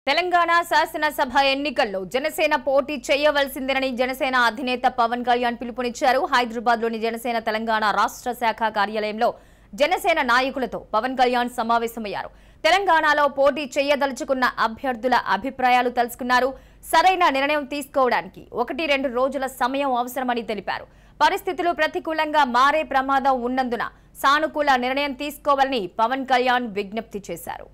తెలంగాణ శాసనసభ ఎన్నికల్లో జనసేన పోటీ చేయవలసిందేనని జనసేన అధినేత పవన్ కళ్యాణ్ పిలుపునిచ్చారు. హైదరాబాద్లోని జనసేన తెలంగాణ రాష్ట్ర శాఖ కార్యాలయంలో జనసేన నాయకులతో పవన్ కళ్యాణ్ సమావేశమయ్యారు. తెలంగాణలో పోటీ చేయదలుచుకున్న అభ్యర్థుల అభిప్రాయాలు తెలుసుకున్నారు. సరైన నిర్ణయం తీసుకోవడానికి 1-2 రోజుల సమయం అవసరమని తెలిపారు. పరిస్థితులు ప్రతికూలంగా మారే ప్రమాదం ఉన్నందున సానుకూల నిర్ణయం తీసుకోవాలని పవన్ కళ్యాణ్ విజ్ఞప్తి చేశారు.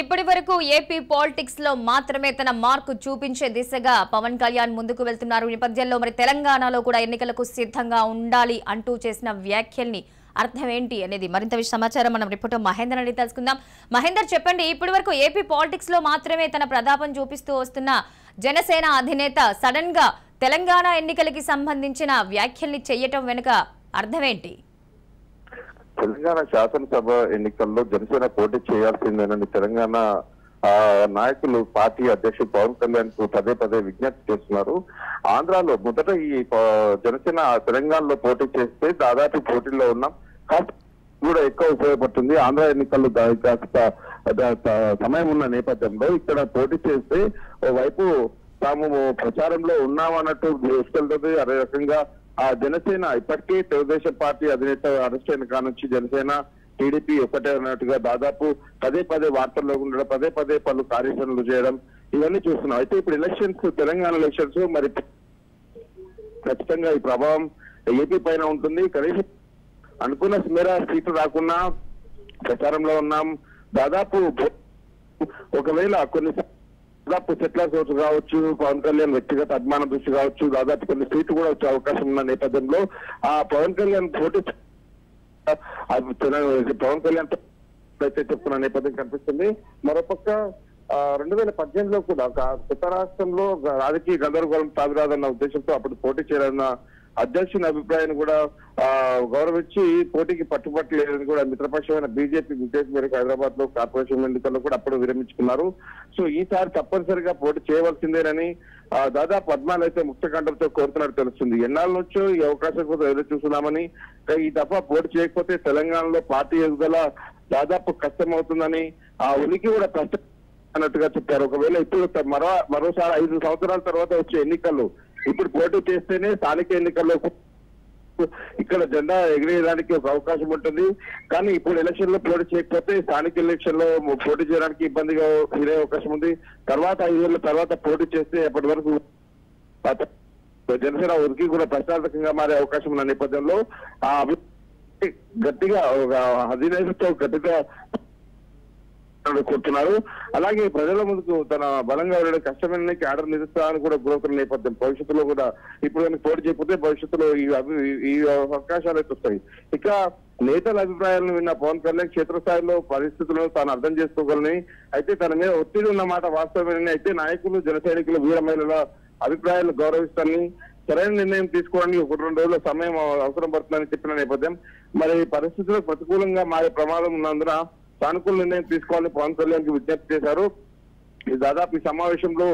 ఇప్పటి వరకు ఏపీ పాలిటిక్స్ లో మాత్రమే తన మార్కు చూపించే దిశగా పవన్ కళ్యాణ్ ముందుకు వెళ్తున్నారు. ఈ నేపథ్యంలో మరి తెలంగాణలో కూడా ఎన్నికలకు సిద్ధంగా ఉండాలి అంటూ చేసిన వ్యాఖ్యల్ని అర్థం ఏంటి అనేది మరింత సమాచారం మనం రిపోర్టర్ మహేందర్ అడిగి తెలుసుకుందాం. మహేందర్, చెప్పండి, ఇప్పటి వరకు ఏపీ పాలిటిక్స్ లో మాత్రమే తన ప్రతాపం చూపిస్తూ వస్తున్న జనసేన అధినేత సడన్ గా తెలంగాణ ఎన్నికలకి సంబంధించిన వ్యాఖ్యల్ని చేయటం వెనుక అర్థం ఏంటి? తెలంగాణ శాసనసభ ఎన్నికల్లో జనసేన పోటీ చేయాల్సిందేనని తెలంగాణ నాయకులు పార్టీ అధ్యక్షుడు పవన్ కళ్యాణ్ కు పదే విజ్ఞప్తి చేస్తున్నారు. ఆంధ్రాలో మొదట ఈ జనసేన తెలంగాణలో పోటీ చేస్తే దాదాపు పోటీలో ఉన్నాం, కూడా ఎక్కువ ఉపయోగపడుతుంది. ఆంధ్ర ఎన్నికల్లో సమయం ఉన్న నేపథ్యంలో ఇక్కడ పోటీ చేస్తే ఓవైపు తాము ప్రచారంలో ఉన్నామన్నట్టు దృష్టికెళ్తుంది. అదే రకంగా ఆ జనసేన ఇప్పటికే తెలుగుదేశం పార్టీ అధినేత అరెస్ట్ అయిన కానుంచి జనసేన టీడీపీ ఒకటే అన్నట్టుగా దాదాపు పదే వార్తల్లో ఉండడం, పదే పలు కార్యాచరణలు చేయడం ఇవన్నీ చూస్తున్నాం. అయితే ఇప్పుడు ఎలక్షన్స్, తెలంగాణ ఎలక్షన్స్, మరి ఖచ్చితంగా ఈ ప్రభావం ఏపీ పైన ఉంటుంది. కనీసం అనుకున్న మేర సీట్లు రాకున్నా ప్రచారంలో ఉన్నాం. దాదాపు ఒకవేళ కొన్ని దాదాపు సెటిలర్ సోర్స్ కావచ్చు, పవన్ కళ్యాణ్ వ్యక్తిగత అభిమానం దృష్టి కావచ్చు, దాదాపు కొన్ని సీట్లు కూడా వచ్చే అవకాశం ఉన్న నేపథ్యంలో ఆ పవన్ కళ్యాణ్ పోటీ పవన్ కళ్యాణ్ అయితే చెప్తున్న నేపథ్యం కనిపిస్తుంది. మరోపక్క 2018లో కూడా కొత్త రాష్ట్రంలో రాజకీయ గందరగోళం తావిరాదన్న ఉద్దేశంతో అప్పుడు పోటీ చేయాలన్న అధ్యక్షుని అభిప్రాయాన్ని కూడా గౌరవించి పోటీకి పట్టుబట్టలేదని కూడా మిత్రపక్షమైన బీజేపీ ఉద్దేశం మేరకు హైదరాబాద్ లో కార్పొరేషన్ ఎన్నికల్లో కూడా అప్పుడు విరమించుకున్నారు. సో ఈసారి తప్పనిసరిగా పోటీ చేయవలసిందేనని దాదాపు 14 అయితే ముక్తకంఠంతో కోరుతున్నట్టు తెలుస్తుంది. ఎన్నాళ్ళ నుంచో ఈ అవకాశం కోసం ఎదురు చూస్తున్నామని, ఈ దఫా పోటీ చేయకపోతే తెలంగాణలో పార్టీ ఎదుగుదల దాదాపు కష్టమవుతుందని, ఆ ఉనికి కూడా కష్టం అన్నట్టుగా చెప్పారు. ఒకవేళ ఇప్పుడు మరోసారి 5 సంవత్సరాల తర్వాత వచ్చే ఎన్నికల్లో ఇప్పుడు పోటీ చేస్తేనే స్థానిక ఎన్నికల్లో ఇక్కడ జెండా ఎగిరేయడానికి ఒక అవకాశం ఉంటుంది. కానీ ఇప్పుడు ఎలక్షన్ లో పోటీ చేయకపోతే స్థానిక ఎలక్షన్ లో పోటీ చేయడానికి ఇబ్బందిగా ఎగిరే అవకాశం ఉంది. తర్వాత 5 ఏళ్ల తర్వాత పోటీ చేస్తే అప్పటి వరకు జనసేన ఉనికి కూడా ప్రశ్నార్థకంగా మారే అవకాశం ఉన్న నేపథ్యంలో ఆ గట్టిగా ఒక అధినేతతో గట్టిగా కోరుతున్నారు. అలాగే ప్రజల ముందుకు తన బలంగా వెళ్ళడం కష్టమైన ఆర్డర్ నిలుస్తానని కూడా కోరుతున్న నేపథ్యం భవిష్యత్తులో కూడా ఇప్పుడు పోటీ చేయకపోతే భవిష్యత్తులో ఈ అవకాశాలు అయితే వస్తాయి. ఇక నేతల అభిప్రాయాలను విన్న పవన్ కళ్యాణ్ క్షేత్రస్థాయిలో పరిస్థితులను తాను అర్థం చేసుకోగలని, అయితే తన మీద ఒత్తిడి ఉన్న మాట వాస్తవమేనని, అయితే నాయకులు జన సైనికులు వీర మహిళల అభిప్రాయాలను గౌరవిస్తానని, సరైన నిర్ణయం తీసుకోవడానికి 1-2 రోజుల సమయం అవసరం పడుతుందని చెప్పిన నేపథ్యం మరి పరిస్థితులు ప్రతికూలంగా మారే ప్రమాదం ఉన్నందున సానుకూల నిర్ణయం తీసుకోవాలని పవన్ కళ్యాణ్ కి విజ్ఞప్తి చేశారు. దాదాపు ఈ సమావేశంలో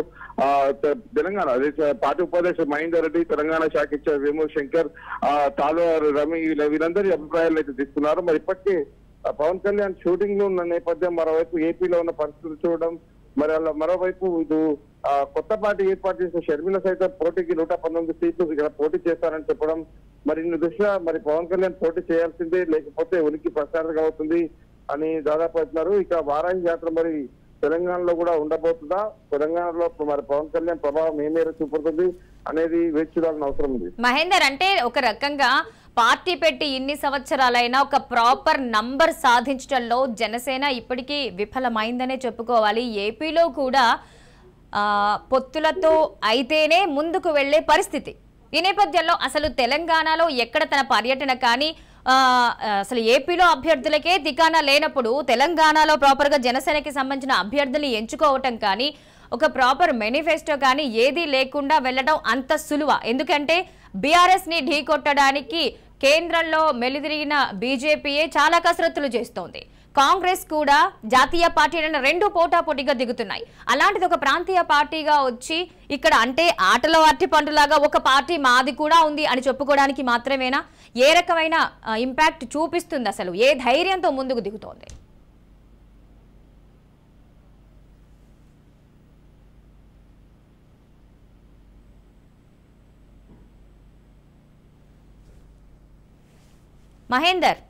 తెలంగాణ అదే పార్టీ ఉపాధ్యక్షుడు మహేందర్ రెడ్డి, తెలంగాణ శాఖ ఇచ్చారు వేమూరు శంకర్, తాలూరు రవి వీరందరి అభిప్రాయాలు అయితే తీసుకున్నారు. మరి ఇప్పటికే పవన్ కళ్యాణ్ షూటింగ్ లో ఉన్న నేపథ్యం, మరోవైపు ఏపీలో ఉన్న పరిస్థితులు చూడడం, మరి అలా మరోవైపు ఇది కొత్త పార్టీ ఏర్పాటు చేసిన షర్మిల సైతం పోటీకి 119 సీట్లు ఇక్కడ పోటీ చేస్తారని చెప్పడం, మరి ఇన్ని దృష్ట్యా మరి పవన్ కళ్యాణ్ పోటీ చేయాల్సిందే, లేకపోతే ఉనికి ప్రసారంగా అవుతుంది అని దాదాపు అంటున్నారు. ఇక వారాహి యాత్ర మరి తెలంగాణలో కూడా ఉండబోతుందా, తెలంగాణలో మరి పవన్ కళ్యాణ్ ప్రభావం ఏ మేర చూపుతుంది అనేది వేచి చూడాల్సిన అవసరం ఉంది. మహేందర్, అంటే ఒక రకంగా పార్టీ పెట్టి ఇన్ని సంవత్సరాలైనా ఒక ప్రాపర్ నంబర్ సాధించడంలో జనసేన ఇప్పటికీ విఫలమైందనే చెప్పుకోవాలి. ఏపీలో కూడా పొత్తులతో అయితేనే ముందుకు వెళ్లే పరిస్థితి. ఈ నేపథ్యంలో అసలు తెలంగాణలో ఎక్కడ తన పర్యటన కానీ, అసలు ఏపీలో అభ్యర్థులకే దికానా లేనప్పుడు తెలంగాణలో ప్రాపర్గా జనసేనకి సంబంధించిన అభ్యర్థుల్ని ఎంచుకోవటం కానీ, ఒక ప్రాపర్ మేనిఫెస్టో కానీ ఏదీ లేకుండా వెళ్ళడం అంత సులువ? ఎందుకంటే బీఆర్ఎస్ ని ఢీకొట్టడానికి కేంద్రంలో మెలిదిరిగిన బీజేపీయే చాలా కసరత్తులు చేస్తోంది. కాంగ్రెస్ కూడా జాతీయ పార్టీలను రెండు పోటాపోటీగా దిగుతున్నాయి. అలాంటిది ఒక ప్రాంతీయ పార్టీగా వచ్చి ఇక్కడ అంటే ఆటలో అట్టి పండులాగా ఒక పార్టీ మాది కూడా ఉంది అని చెప్పుకోవడానికి మాత్రమేనా? ఏ రకమైన ఇంపాక్ట్ చూపిస్తుంది? అసలు ఏ ధైర్యంతో ముందుకు దిగుతోంది? మహేందర్.